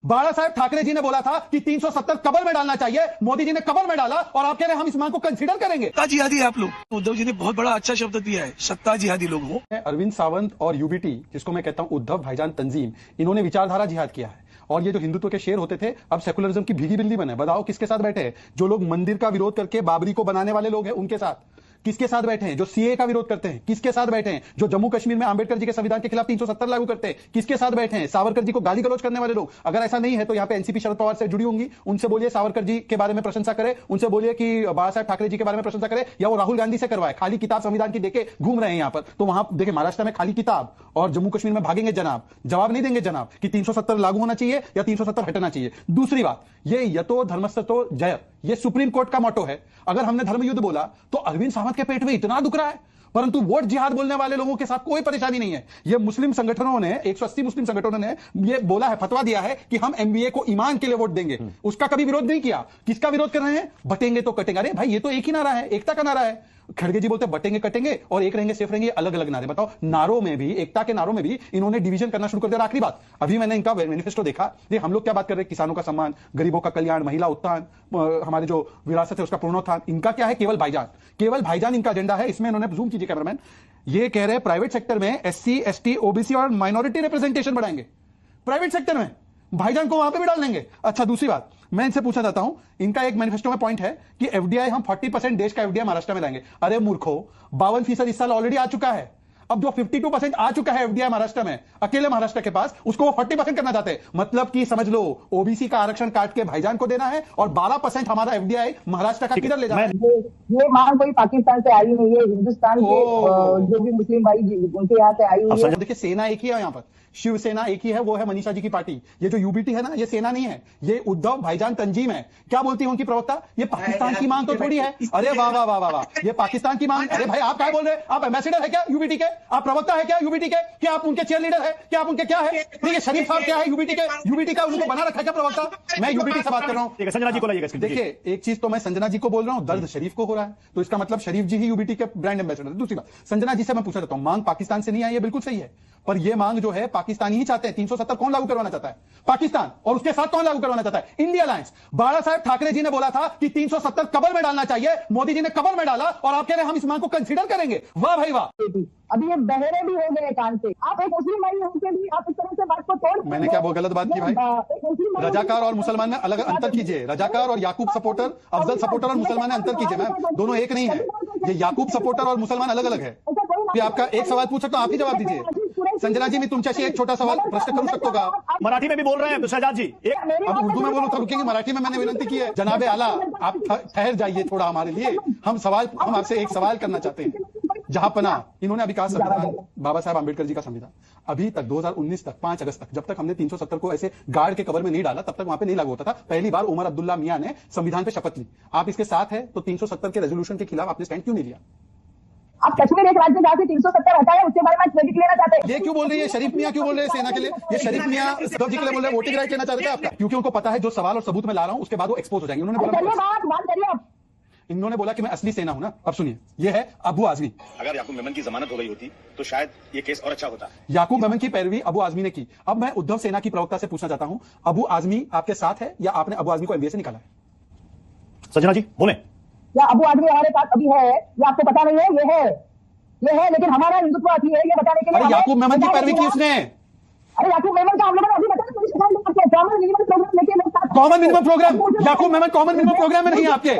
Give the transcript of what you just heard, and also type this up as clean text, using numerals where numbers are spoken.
बाला साहब ठाकरे जी ने बोला था कि 370 कबर में डालना चाहिए, मोदी जी ने कबर में डाला और आप कह रहे हैं हम इस मांग को कंसीडर करेंगे। सत्ता जिहादी आप लोग। उद्धव जी ने बहुत बड़ा अच्छा शब्द दिया है, सत्ता जिहादी लोग हो। अरविंद सावंत और यूबीटी, जिसको मैं कहता हूं उद्धव भाईजान तंजीम, इन्होंने विचारधारा जिहाद किया है। और ये जो हिंदुत्व के शेर होते थे अब सेकुलरिज्म की भीगी बिल्ली बने। बताओ किसके साथ बैठे हैं? जो लोग मंदिर का विरोध करके बाबरी को बनाने वाले लोग हैं उनके साथ। किसके साथ बैठे हैं? जो सीए का विरोध करते हैं किसके साथ बैठे हैं? जो जम्मू कश्मीर में अंबेडकर जी के संविधान के खिलाफ 370 लागू करते हैं किसके साथ बैठे हैं? सावरकर जी को गाली गलौज करने वाले लोग। अगर ऐसा नहीं है तो यहाँ पे एनसीपी शरद पवार से जुड़ी होंगी, उनसे बोलिए सावरकर जी के बारे में प्रशंसा करे, उनसे बोलिए कि बाला साहब ठाकरे जी के बारे में प्रशंसा करे, या वो राहुल गांधी से करवाए। खाली किताब संविधान की देके घूम रहे हैं यहाँ पर। तो वहां देखिए महाराष्ट्र में खाली किताब और जम्मू कश्मीर में भागेंगे जनाब, जवाब नहीं देंगे जनाब कि 370 लागू होना चाहिए या 370 हटना चाहिए। दूसरी बात, ये यतो धर्मस्थतो जय, ये सुप्रीम कोर्ट का मोटो है। अगर हमने धर्म युद्ध बोला तो अरविंद सावंत के पेट में इतना दुख रहा है, परंतु वोट जिहाद बोलने वाले लोगों के साथ कोई परेशानी नहीं है। ये मुस्लिम संगठनों ने 180 मुस्लिम संगठनों ने ये बोला है, फतवा दिया है कि हम एमबीए को ईमान के लिए वोट देंगे। उसका कभी विरोध नहीं किया। किसका विरोध कर रहे हैं? बटेंगे तो कटेंगे। अरे भाई ये तो एक ही नारा है, एकता का नारा है। खड़गे जी बोलते हैं बटेंगे कटेंगे और एक रहेंगे सेफ रहेंगे, अलग अलग नारे। बताओ नारों में भी, एकता के नारों में भी इन्होंने डिवीजन करना शुरू कर दिया। आखिरी बात, अभी मैंने इनका मैनिफेस्टो देखा। ये हम लोग क्या बात कर रहे हैं? किसानों का सम्मान, गरीबों का कल्याण, महिला उत्थान, हमारे जो विरासत है उसका पुनरुत्थान। इनका क्या है? केवल भाईजान, केवल भाईजान इनका एजेंडा है। इसमें इन्होंने जूम कीजिए कैमरामैन, ये कह रहे हैं प्राइवेट सेक्टर में एससी एसटी ओबीसी और माइनॉरिटी रिप्रेजेंटेशन बढ़ाएंगे। प्राइवेट सेक्टर में भाईजान को वहां पे भी डाल देंगे। अच्छा दूसरी बात, मैं इनसे पूछना चाहता हूं, इनका एक मैनिफेस्टो में पॉइंट है कि एफडीआई हम 40% देश का एफडीआई महाराष्ट्र में लाएंगे। अरे मूर्खो, 52% इस साल ऑलरेडी आ चुका है। अब जो 52% आ चुका है एफडीआई महाराष्ट्र में, अकेले महाराष्ट्र के पास, उसको वो 40% करना चाहते हैं। मतलब कि समझ लो ओबीसी का आरक्षण काट के भाईजान को देना है और 12% हमारा एफडीआई महाराष्ट्र का किधर ले जाना है। ये मांग कोई पाकिस्तान से आई नहीं है, हिंदुस्तान के जो भी मुस्लिम भाई उनके यहाँ से आई हुई है। देखिए सेना एक ही है यहाँ पर, शिवसेना एक ही है, वो है मनीषा जी की पार्टी। ये जो यूबीटी है ना, ये सेना नहीं है, ये उद्धव भाईजान तंजीम है। क्या बोलती है उनकी प्रवक्ता? ये पाकिस्तान की मांग तो थोड़ी है। अरे वाह वाह वाह वाह वाह, ये पाकिस्तान की मांग। अरे भाई आप क्या बोल रहे हैं? आप एम्बेसडर है क्या यूबीटी के? आप प्रवक्ता है क्या यूबीटी के? क्या आप उनके चेयर लीडर है? क्या आप उनके क्या है? देखिए शरीफ साहब क्या है यूबीटी के? यूबीटी का उनको बना रखा है क्या प्रवक्ता? मैं यूबीटी से बात कर रहा हूँ। संजना जी को लाइएगा। देखिए एक चीज तो मैं संजना जी को बोल रहा हूँ, दर्द शरीफ को हो रहा है, तो इसका मतलब शरीफ जी ही यूबीटी के ब्रांड एम्बेसडर है। दूसरी बात, संजना जी से मैं पूछना चाहता हूँ, मांग पाकिस्तान से नहीं आई है, बिल्कुल सही है, पर यह मांग जो है पाकिस्तानी ही चाहते हैं। 370 कौन लागू करवाना चाहता है? पाकिस्तान। और उसके साथ कौन लागू करवाना चाहता है? India alliance. बाला साहब ठाकरे जी ने बोला था कि 370 कबर में डालना चाहिए, मोदी जी ने कबर में डाला और आप कह रहे हैं हम इस मांग को कंसीडर करेंगे। वाह भाई वाह। अभी ये बहरे भी हो गए कान से। आप एक मुस्लिम भाई होकर भी आप इस तरह से बात को तोड़। मैंने क्या वो गलत बात की भाई? रजाकार और मुसलमान में अलग अंतर कीजिए। रजाकार और याकूब सपोर्टर, अफजल सपोर्टर और मुसलमान में अंतर कीजिए मैम, दोनों एक नहीं है। ये याकूब सपोर्टर और मुसलमान अलग अलग है। आपका एक सवाल पूछ सकता हूं, आप ही जवाब दीजिए। संजना जी, मैं तुमच्याशी एक छोटा सवाल प्रश्न करू शकतो का? मराठी में भी बोल रहे हैं शहजाद जी। अब उर्दू में बोलो तो रुकेंगे, मराठी में मैंने विनती की है। जनाबे आला आप ठहर जाइए थोड़ा हमारे लिए। हम आपसे एक सवाल करना चाहते हैं। जहां पना इन्होंने अभी कहा संविधान, बाबा साहब आंबेडकर जी का संविधान, अभी तक 2019 तक 5 अगस्त तक, जब तक हमने 370 को ऐसे गार्ड के कवर में नहीं डाला तब तक वहां पे नहीं लागू होता था। पहली बार उमर अब्दुल्ला मियां ने संविधान पे शपथ ली। आप इसके साथ है तो 370 के रेजोल्यूशन के खिलाफ आपने स्टैंड क्यों नहीं लिया? आप कश्मीर एक राज्य जहाँ से 370 हटाए उसके बारे में क्रेडिट लेना चाहते हैं। ये क्यों बोल रही है? शरीफ मियां क्यों बोल रहे हैं सेना के लिए? ये शरीफ मियां उद्धव जी के लिए बोल रहे हैं वोटिंग राइट लेना चाहते थे आपका, क्योंकि उनको पता है जो सवाल और सबूत मैं ला रहा हूं उसके बाद वो एक्सपोज हो जाएंगे। उन्होंने बोला कि मैं असली सेना हूं ना। अब सुनिए, ये है अबू आजमी। अगर याकूब मेमन की जमानत हो गई होती तो शायद ये केस और अच्छा होता। याकूब मेमन की पैरवी अबू आजमी ने की। अब मैं उद्धव सेना की प्रवक्ता से पूछना चाहता हूं, अबू आजमी आपके साथ है या आपने अबू आजमी को एमबीए से निकाला है? संजना जी बोले। या अबू आजमी हमारे साथ अभी है, ये आपको पता नहीं है? ये है, लेकिन हमारा हिंदुत्व अभी है, ये बताने के लिए। याकूब मेमन की पैरवी की उसने। अरे याकूब मेमन का हम लोगों ने अभी बताया, कॉमन मिनिमम प्रोग्राम लेके कॉमन मिनिमम प्रोग्राम, याकूब मेमन कॉमन मिनिमम प्रोग्राम में नहीं है आपके।